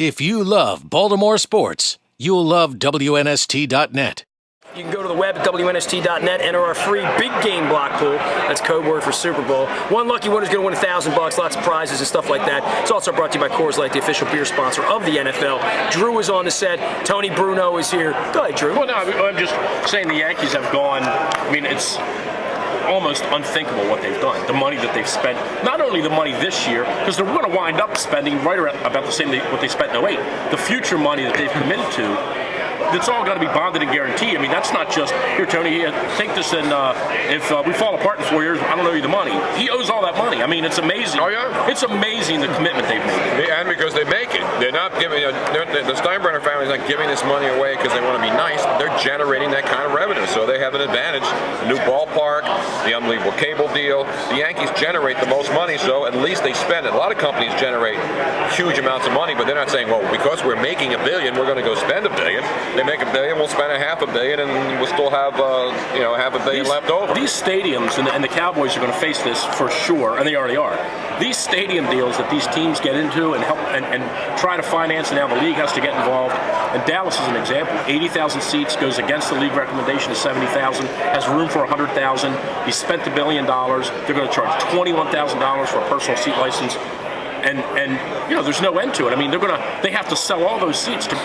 If you love Baltimore sports, you'll love WNST.net. You can go to the web at WNST.net, enter our free big game block pool. That's code word for Super Bowl. One lucky winner is going to win $1,000, lots of prizes and stuff like that. It's also brought to you by Coors Light, the official beer sponsor of the NFL. Drew is on the set. Tony Bruno is here. Go ahead, Drew. Well, no, I'm just saying the Yankees have gone, it's almost unthinkable what they've done. The money that they've spent, not only the money this year, because they're going to wind up spending right around about the same what they spent in 08. The future money that they've committed to, it's all got to be bonded and guaranteed. That's not just, here, Tony, take this and if we fall apart in 4 years, I don't owe you the money. He owes all that money. It's amazing. Oh, yeah. It's amazing the commitment they've made. And because they make it. They're not giving, the Steinbrenner family's not giving this money away because they want to be nice. They're generating that kind of revenue, so they have an advantage. The new ballpark, the unbelievable cable deal. The Yankees generate the most money, so at least they spend it. A lot of companies generate huge amounts of money, but they're not saying, well, because we're making $1 billion, we're going to go spend $1 billion. They make $1 billion, we'll spend $500 million, and we'll still have $500 million left over. These stadiums, and the Cowboys are going to face this for sure, and they already are. These stadium deals that these teams get into and help and try to finance, and now the league has to get involved. And Dallas is an example. 80,000 seats, goes against the league recommendation of 70,000, has room for 100,000. He spent $1 billion. They're going to charge $21,000 for a personal seat license. And there's no end to it. They have to sell all those seats to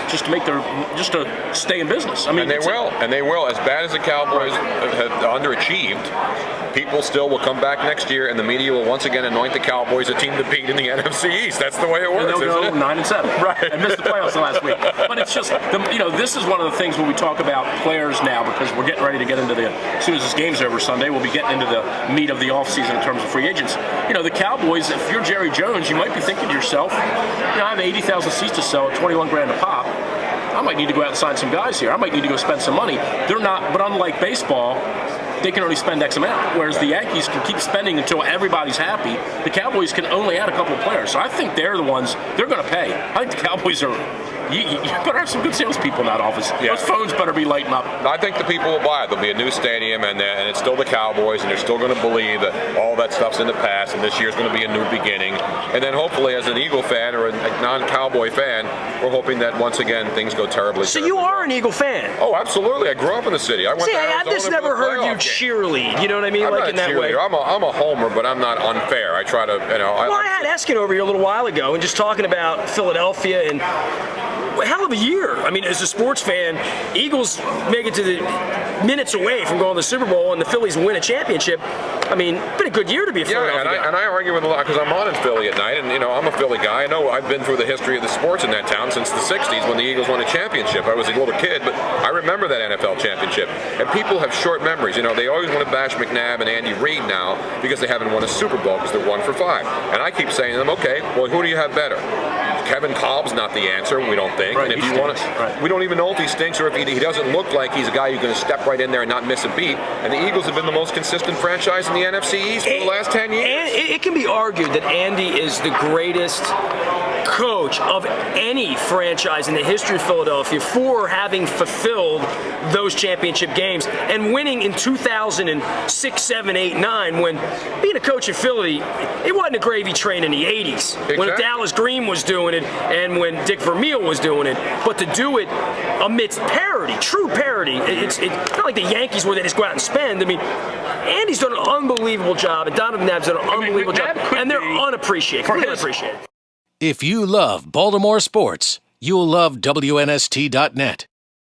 stay in business. And they will. As bad as the Cowboys have underachieved, people still will come back next year, and the media will once again anoint the Cowboys a team to beat in the NFC East. That's the way it works. And they'll go 9-7, right? And missed the playoffs last week. But it's just, this is one of the things when we talk about players now, because we're getting ready to get into as soon as this game's over Sunday, we'll be getting into the meat of the offseason in terms of free agents. The Cowboys, if you're Jerry Jones, you might be thinking to yourself, I have 80,000 seats to sell at $21,000 a pop. I might need to go out and sign some guys here. I might need to go spend some money. They're not, but unlike baseball, they can only spend X amount, whereas the Yankees can keep spending until everybody's happy. The Cowboys can only add a couple of players. So I think they're the ones, they're going to pay. I think the Cowboys are, you better have some good salespeople in that office. Yeah. Those phones better be lighting up. I think the people will buy it. There'll be a new stadium, and it's still the Cowboys, and they're still going to believe that all that stuff's in the past, and this year's going to be a new beginning. And then hopefully, as an Eagle fan or a non-Cowboy fan, we're hoping that once again things go terribly. So you are an Eagle fan? Oh, absolutely. I grew up in the city. I went to Arizona. I've just never heard you cheerlead. You know what I mean? I'm like not in that way. I'm a homer, but I'm not unfair. I try to, I had Eskin over here a little while ago, and just talking about Philadelphia and. Hell of a year. As a sports fan, Eagles make it to the minutes away from going to the Super Bowl, and the Phillies win a championship. Been a good year to be a Philadelphia guy. And I argue with a lot because I'm on in Philly at night, and I'm a Philly guy. I know I've been through the history of the sports in that town since the '60s when the Eagles won a championship. I was a little kid, but I remember that NFL championship. And people have short memories. They always want to bash McNabb and Andy Reid now because they haven't won a Super Bowl because they're 1 for 5. And I keep saying to them, okay, well, who do you have better? Kevin Kolb's not the answer, we don't think. Right, and if you want to, we don't even know if he stinks or if he doesn't look like he's a guy who's going to step right in there and not miss a beat. And the Eagles have been the most consistent franchise in the NFC East for the last 10 years. And it can be argued that Andy is the greatest coach of any franchise in the history of Philadelphia for having fulfilled those championship games and winning in 2006, 7, 8, 9 when being a coach in Philly, it wasn't a gravy train in the 80s. Exactly. When Dallas Green was doing it and when Dick Vermeil was doing it. But to do it amidst parity, true parity, it's not like the Yankees where they just go out and spend. Andy's done an unbelievable job and Donovan McNabb's done an unbelievable job, and they're unappreciated. If you love Baltimore sports, you'll love WNST.net.